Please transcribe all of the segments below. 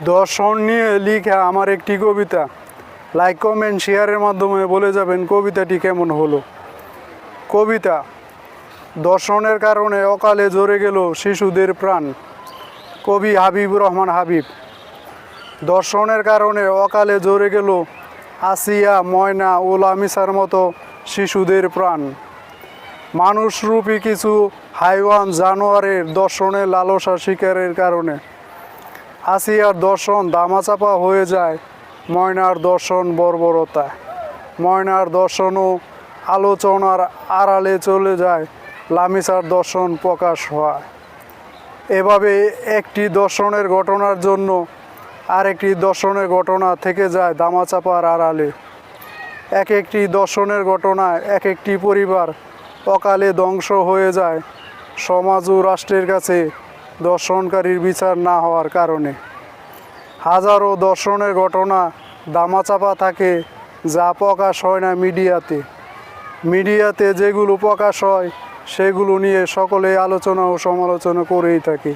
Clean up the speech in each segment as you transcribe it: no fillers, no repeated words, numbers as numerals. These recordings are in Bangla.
দর্শন নিয়ে লিখা আমার একটি কবিতা। লাইক কমেন্ট শেয়ারের মাধ্যমে বলে যাবেন কবিতাটি কেমন হলো। কবিতা: দর্শনের কারণে অকালে ঝরে গেল শিশুদের প্রাণ। কবি হাবিবুর রহমান হাবিব। দর্শনের কারণে অকালে ঝরে গেল আসিয়া, ময়না ও লামিসার মতো শিশুদের প্রাণ। মানুষরূপী কিছু হাইওয়ান জানোয়ারের দর্শনের লালসা শিকারের কারণে আসিয়ার দর্শন ধামাচাপা হয়ে যায় ময়নার দর্শন বর্বরতা। ময়নার দর্শনও আলোচনার আড়ালে চলে যায়, লামিসার দর্শন প্রকাশ হয়। এভাবে একটি দর্শনের ঘটনার জন্য আরেকটি দর্শনের ঘটনা থেকে যায় ধামাচাপার আড়ালে। এক একটি দর্শনের ঘটনায় এক একটি পরিবার অকালে ধ্বংস হয়ে যায় সমাজ ও রাষ্ট্রের কাছে দর্শনকারীর বিচার না হওয়ার কারণে। হাজারো দর্শনের ঘটনা ধামাচাপা থাকে, যা প্রকাশ হয় না মিডিয়াতে। মিডিয়াতে যেগুলো প্রকাশ হয় সেগুলো নিয়ে সকলেই আলোচনা ও সমালোচনা করেই থাকে।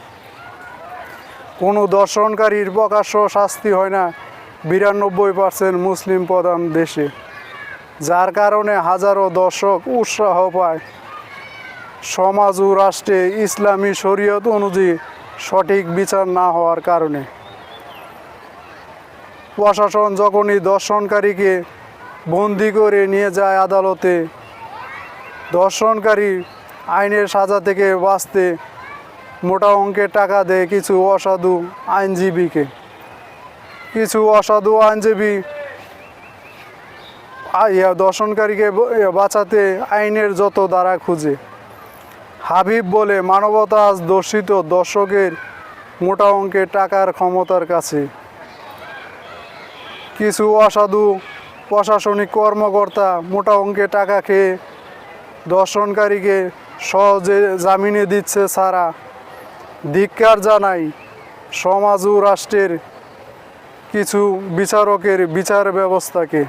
কোনো দর্শনকারীর প্রকাশ্য শাস্তি হয় না 92% মুসলিম প্রধান দেশে, যার কারণে হাজারো দর্শক উৎসাহ পায় সমাজ ও রাষ্ট্রে ইসলামী শরীয়ত অনুযায়ী সঠিক বিচার না হওয়ার কারণে। প্রশাসন যখনই দর্শনকারীকে বন্দি করে নিয়ে যায় আদালতে, দর্শনকারী আইনের সাজা থেকে বাঁচতে মোটা অঙ্কের টাকা দেয় কিছু অসাধু আইনজীবীকে। কিছু অসাধু আইনজীবী দর্শনকারীকে বাঁচাতে আইনের যত ধারা খুঁজে। হাবিব বলে, মানবতা আজ দর্শিত দর্শকের মোটা অঙ্কের টাকার ক্ষমতার কাছে। কিছু অসাধু প্রশাসনিক কর্মকর্তা মোটা অঙ্কের টাকা খেয়ে দর্শনকারীকে সহজে জামিনে দিচ্ছে ছাড়া। ধিক্কার জানাই সমাজ ও রাষ্ট্রের কিছু বিচারকের বিচার ব্যবস্থাকে।